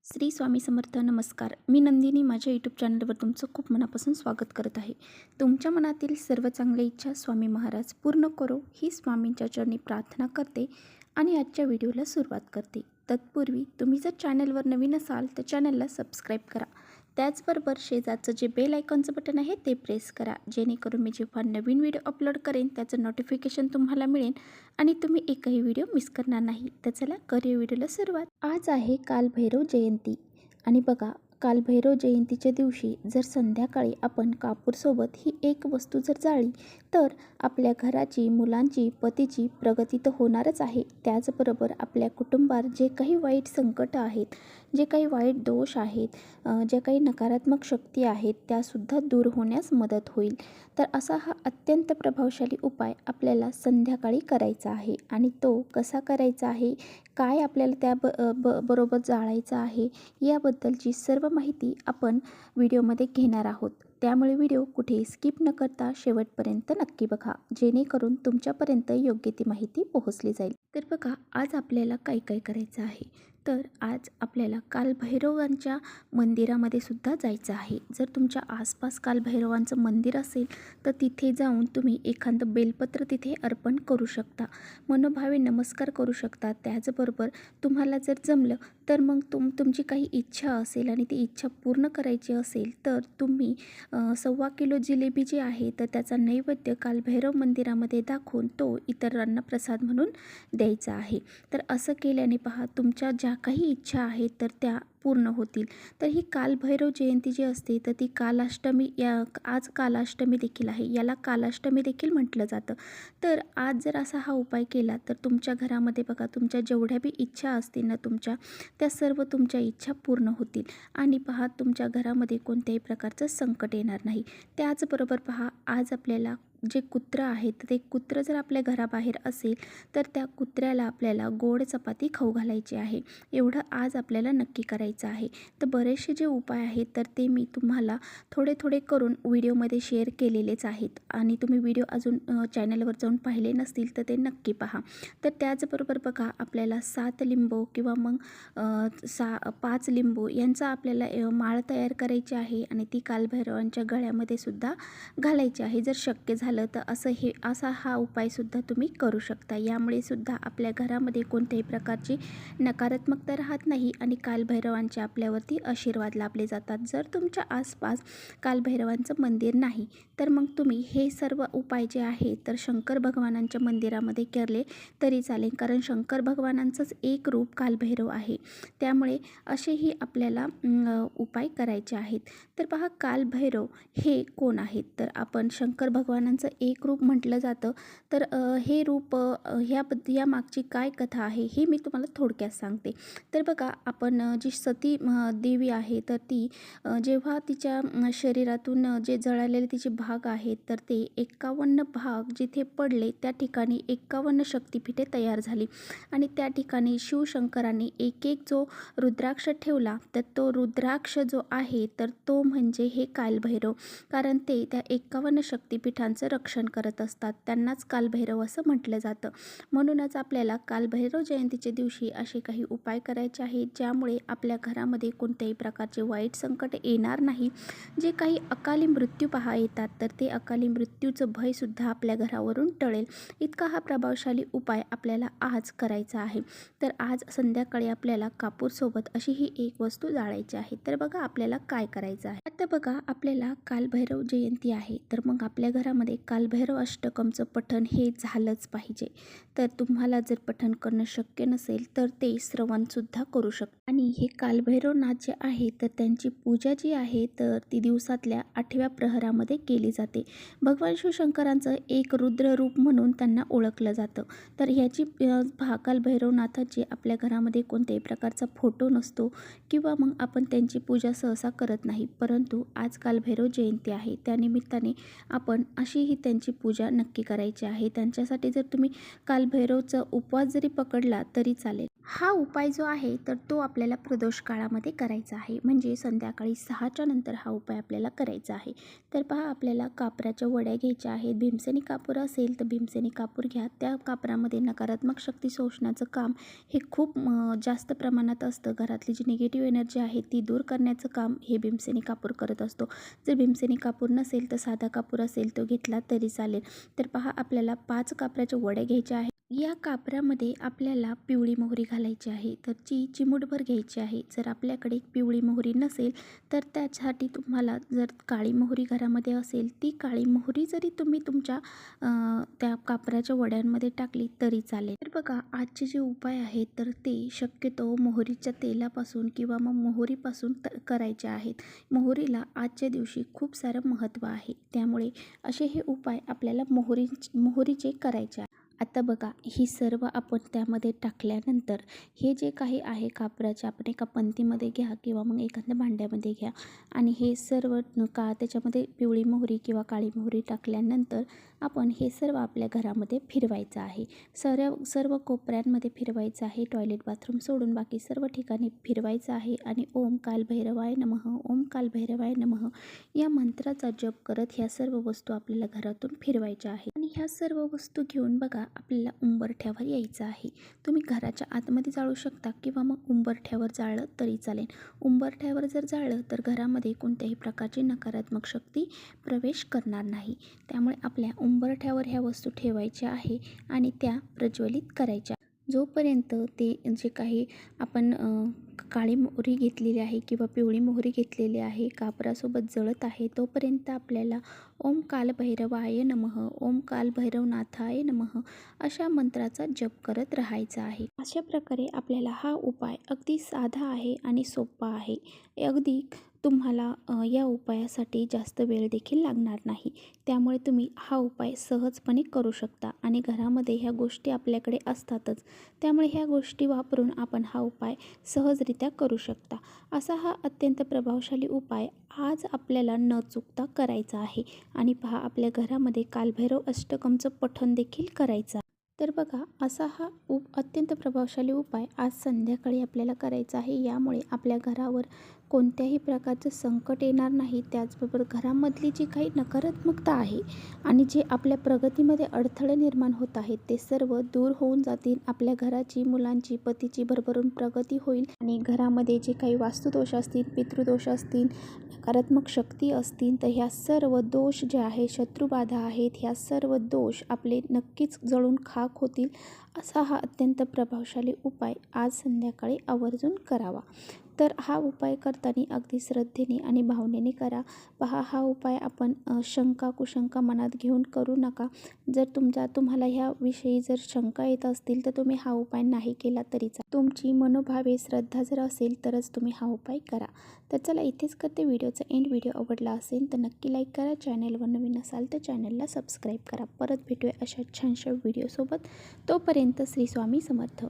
श्री स्वामी समर्थ. नमस्कार. मी नंदिनी. माझ्या यूट्यूब चॅनलवर तुमचं खूप मनापासून स्वागत करत आहे. तुमच्या मनातील सर्व चांगल्या इच्छा स्वामी महाराज पूर्ण करो ही स्वामींच्या चरणी प्रार्थना करते आणि आजच्या व्हिडिओला सुरुवात करते. तत्पूर्वी तुम्ही जर चॅनलवर नवीन असाल तर चॅनलला सबस्क्राईब करा. त्याचबरोबर शेजारचं जे बेल आयकॉनचं बटन आहे ते प्रेस करा, जेणेकरून मी जेव्हा नवीन व्हिडिओ अपलोड करेन त्याचं नोटिफिकेशन तुम्हाला मिळेल आणि तुम्ही एकही व्हिडिओ मिस करणार नाही. तर चला करूया व्हिडिओला सुरुवात. आज आहे कालभैरव जयंती आणि बघा, कालभैरव जयंतीच्या दिवशी जर संध्याकाळी आपण कापूरसोबत ही एक वस्तू जर जाळली तर आपल्या घराची, मुलांची, पतीची प्रगती तर होणारच आहे. त्याचबरोबर आपल्या कुटुंबात जे काही वाईट संकट आहेत, जे काही वाईट दोष आहेत, जे काही नकारात्मक शक्ती आहेत त्यासुद्धा दूर होण्यास मदत होईल. तर असा हा अत्यंत प्रभावशाली उपाय आपल्याला संध्याकाळी करायचा आहे. आणि तो कसा करायचा आहे, काय आपल्याला बरोबर जाळायचं आहे, याबद्दलची सर्व माहिती आपण व्हिडिओमध्ये घेणार आहोत. त्यामुळे व्हिडिओ कुठेही स्किप न करता शेवटपर्यंत नक्की बघा, जेणेकरून तुमच्यापर्यंत योग्य ती माहिती पोहोचली जाईल. तर बघा, आज आपल्याला काय काय करायचं आहे. तर आज आपल्याला कालभैरवांच्या मंदिरामध्ये सुद्धा जायचं आहे. जर तुमच्या आसपास कालभैरवांचं मंदिर असेल तर तिथे जाऊन तुम्ही एखादं बेलपत्र तिथे अर्पण करू शकता, मनोभावे नमस्कार करू शकता. त्याचबरोबर तुम्हाला जर जमलं तर मग तुमची काही इच्छा असेल आणि ती इच्छा पूर्ण करायची असेल तर तुम्ही 1.25 किलो जिलेबी जी आहे तर त्याचा नैवेद्य कालभैरव मंदिरामध्ये दाखवून तो इतरांना प्रसाद म्हणून द्यायचा आहे. तर असं केल्याने पहा, तुमच्या ज्या काही इच्छा आहेत तर त्या पूर्ण होतील. तर ही कालभैरव जयंती जी असते तर ती कालाष्टमी, आज कालाष्टमी देखील आहे, याला कालाष्टमी देखील म्हटलं जातं. तर आज जर असा हा उपाय केला तर तुमच्या घरामध्ये बघा, तुमच्या जेवढ्या बी इच्छा असतील ना तुमच्या, त्या सर्व तुमच्या इच्छा पूर्ण होतील. आणि पहा, तुमच्या घरामध्ये कोणत्याही प्रकारचं संकट येणार नाही. त्याचबरोबर पहा, आज आपल्याला जे कुत्रं आहेत ते कुत्रं जर आपल्या घराबाहेर असेल तर त्या कुत्र्याला आपल्याला गोड चपाती खाऊ घालायची आहे. एवढं आज आपल्याला नक्की करायचं आहे. तर बरेचसे जे उपाय आहेत तर ते मी तुम्हाला थोडे थोडे करून व्हिडिओमध्ये शेअर केलेलेच आहेत आणि तुम्ही व्हिडिओ अजून चॅनलवर जाऊन पाहिले नसतील तर ते नक्की पहा. तर त्याचबरोबर बघा, आपल्याला 7 लिंबू किंवा मग 5 लिंबू यांचा आपल्याला माळ तयार करायची आहे आणि ती कालभैरवांच्या गळ्यामध्ये सुद्धा घालायची आहे. जर शक्य झालं तर असा हा उपायसुद्धा तुम्ही करू शकता. यामुळे सुद्धा आपल्या घरामध्ये कोणत्याही प्रकारची नकारात्मकता राहत नाही आणि कालभैरवांचे आपल्यावरती आशीर्वाद लाभले जातात. जर तुमच्या आसपास कालभैरवांचं मंदिर नाही तर मग तुम्ही हे सर्व उपाय जे आहे तर शंकर भगवानांच्या मंदिरामध्ये केले तरी चालेल, कारण शंकर भगवानांचंच एक रूप कालभैरव आहे. त्यामुळे असेही आपल्याला उपाय करायचे आहेत. तर पहा, कालभैरव हे कोण आहेत, तर आपण शंकर भगवानांचं एक रूप म्हटलं जातं. तर हे रूप, या मागची काय कथा आहे हे मी तुम्हाला थोडक्यात सांगते. तर बघा, आपण जी सती देवी आहे तर ती जेव्हा तिच्या शरीरातून जे जळालेले तिचे भाग आहेत तर ते 51 भाग जिथे पडले त्या ठिकाणी 51 शक्तिपीठे तयार झाली आणि त्या ठिकाणी शिवशंकरांनी एक एक जो रुद्राक्ष ठेवला तर तो रुद्राक्ष जो आहे तर तो म्हणजे हे कालभैरव, कारण ते त्या 51 शक्तिपीठांचं रक्षण करत असतात. त्यांनाच कालभैरव असं म्हटलं जातं. म्हणूनच आपल्याला कालभैरव जयंतीच्या दिवशी असे काही उपाय करायचे आहेत ज्यामुळे आपल्या घरामध्ये कोणत्याही प्रकारचे वाईट संकट येणार नाही. जे काही अकाली मृत्यू पहा येतात तर ते अकाली मृत्यूचं भयसुद्धा आपल्या घरावरून टळेल. इतका हा प्रभावशाली उपाय आपल्याला आज करायचा आहे. तर आज संध्याकाळी आपल्याला कापूरसोबत अशी ही एक वस्तू जाळायची आहे. तर बघा, आपल्याला काय करायचं आहे. आता बघा, आपल्याला कालभैरव जयंती आहे तर मग आपल्या घरामध्ये कालभैरव अष्टकमचं पठण हे झालंच पाहिजे. तर तुम्हाला जर पठण करणं शक्य नसेल तर ते श्रवणसुद्धा करू शकता. आणि हे कालभैरवनाथ जे आहे तर त्यांची पूजा जी आहे तर ती दिवसातल्या 8व्या प्रहरामध्ये केली जाते. भगवान शिवशंकरांचं एक रुद्र रूप म्हणून त्यांना ओळखलं जातं. तर ह्याची कालभैरवनाथाची आपल्या घरामध्ये कोणत्याही प्रकारचा फोटो नसतो किंवा मग आपण त्यांची पूजा सहसा करत नाही, परंतु आज कालभैरव जयंती आहे त्यानिमित्ताने आपण अशीही त्यांची पूजा नक्की करायची आहे. त्यांच्यासाठी जर तुम्ही कालभैरवचा उपवास जरी पकडला तरी चालेल. हा उपाय जो आहे तर तो आपल्याला प्रदोष काळामध्ये करायचा आहे, म्हणजे संध्याकाळी 6च्या नंतर हा उपाय आपल्याला करायचा आहे. तर पहा, आपल्याला कापराच्या वड्या घ्यायच्या आहेत. भीमसेनी कापूर असेल तर भीमसेनी कापूर घ्या. त्या कापरामध्ये नकारात्मक शक्ती शोषण्याचं काम हे खूप जास्त प्रमाणात असतं. घरातली जी निगेटिव्ह एनर्जी आहे ती दूर करण्याचं काम हे भीमसेनी कापूर करत असतो. जर भीमसेनी कापूर नसेल तर साधा कापूर असेल तो घेतला तरी चालेल. तर पहा, आपल्याला 5 कापराच्या वड्या घ्यायच्या आहेत. या कापरामध्ये आपल्याला पिवळी मोहरी घालायची आहे, तर ती चिमूटभर घ्यायची आहे. जर आपल्याकडे पिवळी मोहरी नसेल तर त्यासाठी तुम्हाला, जर काळी मोहरी घरामध्ये असेल, ती काळी मोहरी जरी तुम्ही तुमच्या त्या कापराच्या वड्यांमध्ये टाकली तरी चालेल. तर बघा, आजचे जे उपाय आहेत तर ते शक्यतो मोहरीच्या तेलापासून किंवा मग मोहरीपासून करायचे आहेत. मोहरीला आजच्या दिवशी खूप सारं महत्त्व आहे, त्यामुळे असे हे उपाय आपल्याला मोहरीचे करायचे आहे. आता बघा, ही सर्व आपण त्यामध्ये टाकल्यानंतर हे जे काही आहे कापराचे, आपण एका पंतीमध्ये घ्या किंवा मग एखाद्या भांड्यामध्ये घ्या आणि हे सर्व त्याच्यामध्ये पिवळी मोहरी किंवा काळी मोहरी टाकल्यानंतर आपण हे सर्व आपल्या घरामध्ये फिरवायचं आहे. सर्व कोपऱ्यांमध्ये फिरवायचं आहे. टॉयलेट बाथरूम सोडून बाकी सर्व ठिकाणी फिरवायचं आहे आणि ओम कालभैरवाय नमः, ओम कालभैरवाय नमः या मंत्राचा जप करत ह्या सर्व वस्तू आपल्याला घरातून फिरवायच्या आहेत. आणि ह्या सर्व वस्तू घेऊन बघा, आपल्याला उंबरठ्यावर यायचं आहे. तुम्ही घराच्या आतमध्ये जाळू शकता किंवा मग उंबरठ्यावर जाळलं तरी चालेल. उंबरठ्यावर जर जाळलं तर घरामध्ये कोणत्याही प्रकारची नकारात्मक शक्ती प्रवेश करणार नाही. त्यामुळे आपल्या उंबरठ्यावर ह्या वस्तू ठेवायच्या आहे आणि त्या प्रज्वलित करायच्या. जोपर्यंत ते जे काही आपण काळी मोहरी घेतलेली आहे किंवा पिवळी मोहरी घेतलेली आहे कापरासोबत जळत आहे, तोपर्यंत आपल्याला ओम कालभैरवाय नमः, ओम कालभैरवनाथाय नमः अशा मंत्राचा जप करत राहायचा आहे. अशा प्रकारे आपल्याला हा उपाय अगदी साधा आहे आणि सोपा आहे. अगदी तुम्हाला या उपायासाठी जास्त वेळ देखील लागणार नाही. त्यामुळे तुम्ही हा उपाय सहजपणे करू शकता आणि घरामध्ये ह्या गोष्टी आपल्याकडे असतातच. त्यामुळे ह्या गोष्टी वापरून आपण हा उपाय सहजरित्या करू शकता. असा हा अत्यंत प्रभावशाली उपाय आज आपल्याला न चुकता करायचा आहे. आणि पहा, आपल्या घरामध्ये कालभैरव अष्टकमचं पठण देखील करायचं आहे. तर बघा, असा हा अत्यंत प्रभावशाली उपाय आज संध्याकाळी आपल्याला करायचा आहे. यामुळे आपल्या घरावर कोणत्याही प्रकारचं संकट येणार नाही. त्याचबरोबर घरामधली जी काही नकारात्मकता आहे आणि जे आपल्या प्रगतीमध्ये अडथळे निर्माण होत आहेत ते सर्व दूर होऊन जातील. आपल्या घराची, मुलांची, पतीची भरभरून प्रगती होईल आणि घरामध्ये जे काही वास्तुदोष असतील, पितृदोष असतील, नकारात्मक शक्ती असतील, तर ह्या सर्व दोष जे आहे, शत्रुबाधा आहेत, ह्या सर्व दोष आपले नक्कीच जळून खाक होतील. असा हा अत्यंत प्रभावशाली उपाय आज संध्याकाळी आवर्जून करावा. तर हा उपाय करताना अगदी श्रद्धेने आणि भावनेने करा. पहा, हा उपाय आपण शंका कुशंका मनात घेऊन करू नका. जर तुम्हाला ह्याविषयी जर शंका येत असतील तर तुम्ही हा उपाय नाही केला तरी चालेल. तुमची मनोभावे श्रद्धा जर असेल तरच तुम्ही हा उपाय करा. तर चला, इथेच करते व्हिडिओचा एंड. व्हिडिओ आवडला असेल तर नक्की लाईक करा. चॅनलवर नवीन असाल तर चॅनलला सबस्क्राईब करा. परत भेटूया अशा छानशा व्हिडिओसोबत. तोपर्यंत श्री स्वामी समर्थ.